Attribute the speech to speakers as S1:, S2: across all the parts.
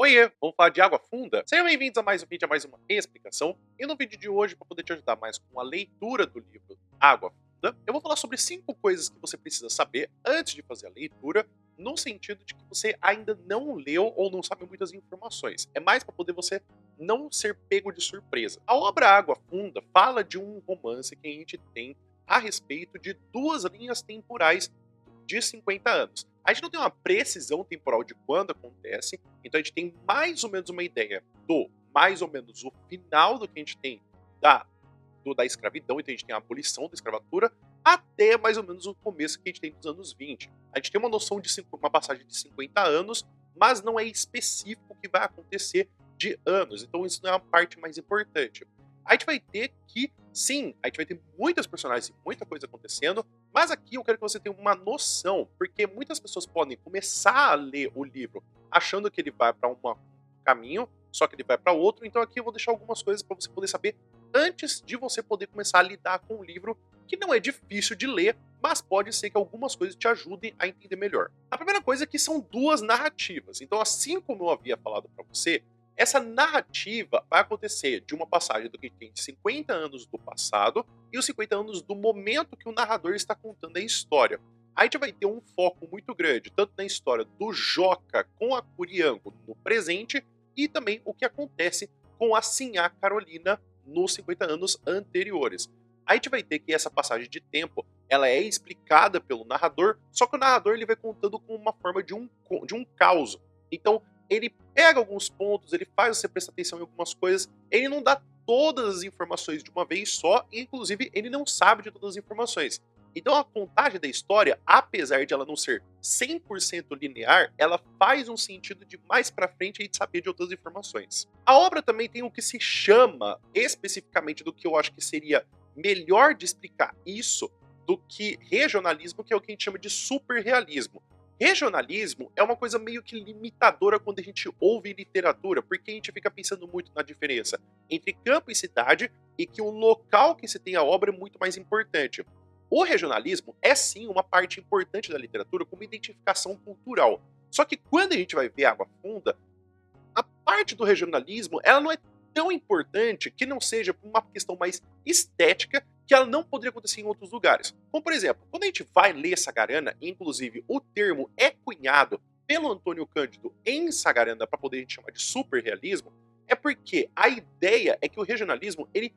S1: Oiê, vamos falar de água funda? Sejam bem-vindos a mais um vídeo, a mais uma explicação. E no vídeo de hoje, para poder te ajudar mais com a leitura do livro Água Funda, eu vou falar sobre 5 coisas que você precisa saber antes de fazer a leitura, no sentido de que você ainda não leu ou não sabe muitas informações. É mais para poder você não ser pego de surpresa. A obra Água Funda fala de um romance que a gente tem a respeito de 2 linhas temporais de 50 anos. A gente não tem uma precisão temporal de quando acontece, então a gente tem mais ou menos uma ideia do mais ou menos o final do que a gente tem da escravidão, então a gente tem a abolição da escravatura, até mais ou menos o começo que a gente tem dos anos 20. A gente tem uma noção de uma passagem de 50 anos, mas não é específico o que vai acontecer de anos, então isso não é a parte mais importante. A gente vai ter que, sim, a gente vai ter muitas personagens e muita coisa acontecendo, mas aqui eu quero que você tenha uma noção, porque muitas pessoas podem começar a ler o livro achando que ele vai para um caminho, só que ele vai para outro, então aqui eu vou deixar algumas coisas para você poder saber antes de você poder começar a lidar com o livro, que não é difícil de ler, mas pode ser que algumas coisas te ajudem a entender melhor. A primeira coisa é que são 2 narrativas, então assim como eu havia falado para você, essa narrativa vai acontecer de uma passagem do que tem 50 anos do passado e os 50 anos do momento que o narrador está contando a história. A gente vai ter um foco muito grande, tanto na história do Joca com a Curiango no presente, e também o que acontece com a Sinhá Carolina nos 50 anos anteriores. A gente vai ter que essa passagem de tempo ela é explicada pelo narrador, só que o narrador ele vai contando com uma forma de um caos. Então, ele pega alguns pontos, ele faz você prestar atenção em algumas coisas, ele não dá todas as informações de uma vez só, e inclusive ele não sabe de todas as informações. Então a contagem da história, apesar de ela não ser 100% linear, ela faz um sentido de mais pra frente a gente saber de outras informações. A obra também tem o que se chama, especificamente do que eu acho que seria melhor de explicar isso, do que regionalismo, que é o que a gente chama de superrealismo. Regionalismo é uma coisa meio que limitadora quando a gente ouve literatura, porque a gente fica pensando muito na diferença entre campo e cidade e que o local que se tem a obra é muito mais importante. O regionalismo é sim uma parte importante da literatura como identificação cultural. Só que quando a gente vai ver Água Funda, a parte do regionalismo ela não é tão importante que não seja por uma questão mais estética que ela não poderia acontecer em outros lugares. Como, por exemplo, quando a gente vai ler Sagarana, inclusive o termo é cunhado pelo Antônio Cândido em Sagarana para poder a gente chamar de superrealismo, é porque a ideia é que o regionalismo ele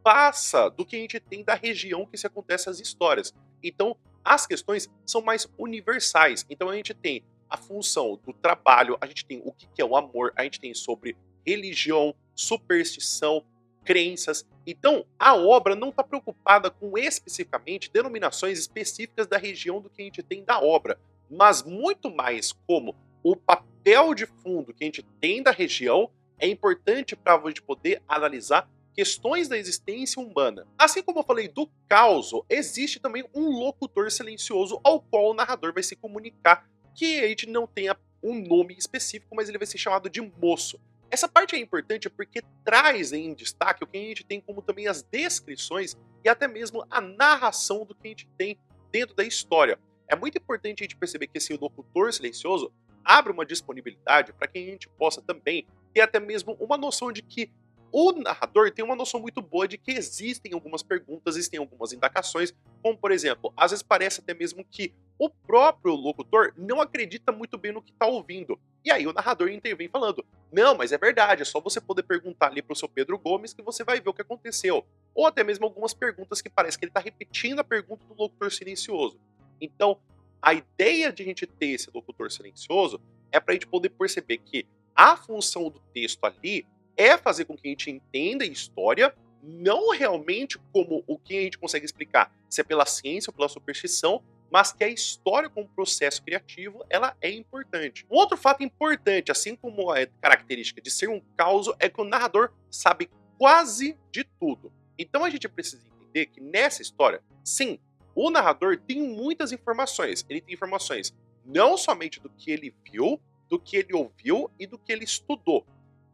S1: passa do que a gente tem da região que se acontecem as histórias. Então, as questões são mais universais. Então, a gente tem a função do trabalho, a gente tem o que é o amor, a gente tem sobre religião, superstição, crenças. Então, a obra não está preocupada com especificamente denominações específicas da região do que a gente tem da obra, mas muito mais como o papel de fundo que a gente tem da região é importante para a gente poder analisar questões da existência humana. Assim como eu falei do caos, existe também um locutor silencioso ao qual o narrador vai se comunicar, que a gente não tenha um nome específico, mas ele vai ser chamado de moço. Essa parte é importante porque traz em destaque o que a gente tem como também as descrições e até mesmo a narração do que a gente tem dentro da história. É muito importante a gente perceber que esse locutor silencioso abre uma disponibilidade para que a gente possa também ter até mesmo uma noção de que o narrador tem uma noção muito boa de que existem algumas perguntas, existem algumas indagações, como por exemplo, às vezes parece até mesmo que o próprio locutor não acredita muito bem no que está ouvindo. E aí o narrador intervém falando, não, mas é verdade, é só você poder perguntar ali para o seu Pedro Gomes que você vai ver o que aconteceu. Ou até mesmo algumas perguntas que parece que ele está repetindo a pergunta do locutor silencioso. Então, a ideia de a gente ter esse locutor silencioso é para a gente poder perceber que a função do texto ali é fazer com que a gente entenda a história, não realmente como o que a gente consegue explicar, se é pela ciência ou pela superstição, mas que a história como processo criativo, ela é importante. Um outro fato importante, assim como é característica de ser um caos, é que o narrador sabe quase de tudo. Então a gente precisa entender que nessa história, sim, o narrador tem muitas informações. Ele tem informações não somente do que ele viu, do que ele ouviu e do que ele estudou.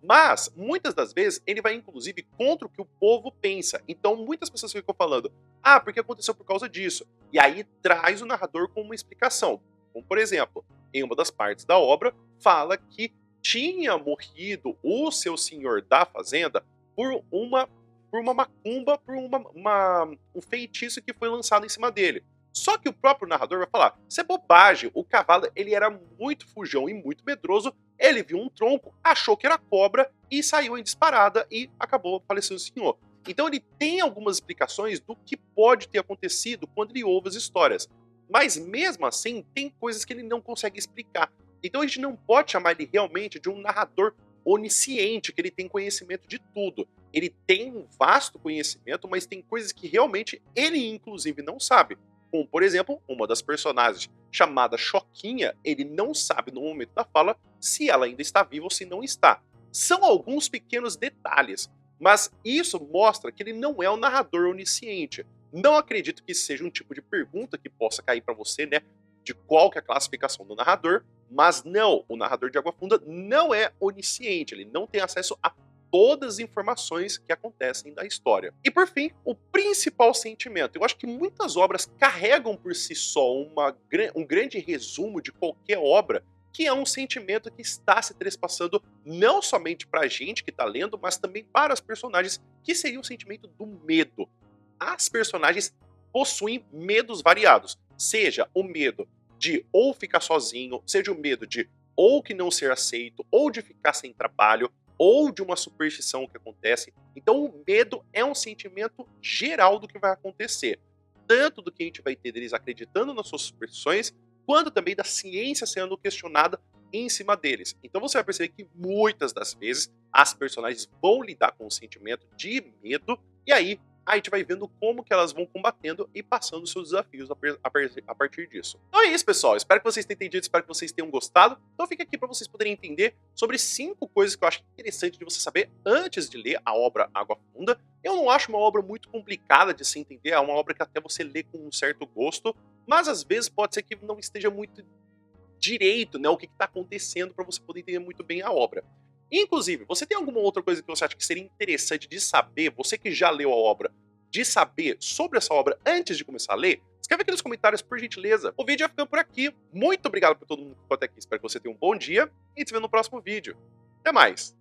S1: Mas, muitas das vezes, ele vai inclusive contra o que o povo pensa. Então, muitas pessoas ficam falando, ah, porque aconteceu por causa disso. E aí traz o narrador com uma explicação. Como, por exemplo, em uma das partes da obra, fala que tinha morrido o seu senhor da fazenda por uma macumba, por um feitiço que foi lançado em cima dele. Só que o próprio narrador vai falar, isso é bobagem, o cavalo ele era muito fujão e muito medroso, ele viu um tronco, achou que era cobra e saiu em disparada e acabou falecendo o senhor. Então ele tem algumas explicações do que pode ter acontecido quando ele ouve as histórias. Mas mesmo assim, tem coisas que ele não consegue explicar. Então a gente não pode chamar ele realmente de um narrador onisciente, que ele tem conhecimento de tudo. Ele tem um vasto conhecimento, mas tem coisas que realmente ele, inclusive, não sabe. Como, por exemplo, uma das personagens chamada Choquinha, ele não sabe no momento da fala se ela ainda está viva ou se não está. São alguns pequenos detalhes, mas isso mostra que ele não é um narrador onisciente. Não acredito que seja um tipo de pergunta que possa cair para você, né? De qual que é a classificação do narrador, mas não, o narrador de Água Funda não é onisciente, ele não tem acesso a todas as informações que acontecem da história. E por fim, o principal sentimento. Eu acho que muitas obras carregam por si só um grande resumo de qualquer obra, que é um sentimento que está se trespassando não somente para a gente que está lendo, mas também para os personagens, que seria o sentimento do medo. As personagens possuem medos variados, seja o medo de ou ficar sozinho, seja o medo de ou que não ser aceito, ou de ficar sem trabalho, ou de uma superstição que acontece. Então o medo é um sentimento geral do que vai acontecer. Tanto do que a gente vai ter deles acreditando nas suas superstições, quanto também da ciência sendo questionada em cima deles. Então você vai perceber que muitas das vezes as personagens vão lidar com o sentimento de medo, e aí a gente vai vendo como que elas vão combatendo e passando seus desafios a partir disso. Então é isso, pessoal. Espero que vocês tenham entendido, espero que vocês tenham gostado. Então fica aqui para vocês poderem entender sobre 5 coisas que eu acho interessante de você saber antes de ler a obra Água Funda. Eu não acho uma obra muito complicada de se entender, é uma obra que até você lê com um certo gosto, mas às vezes pode ser que não esteja muito direito, né, o que está acontecendo para você poder entender muito bem a obra. Inclusive, você tem alguma outra coisa que você acha que seria interessante de saber, você que já leu a obra, de saber sobre essa obra antes de começar a ler? Escreve aqui nos comentários, por gentileza. O vídeo vai ficando por aqui. Muito obrigado por todo mundo que ficou até aqui. Espero que você tenha um bom dia e te vê no próximo vídeo. Até mais!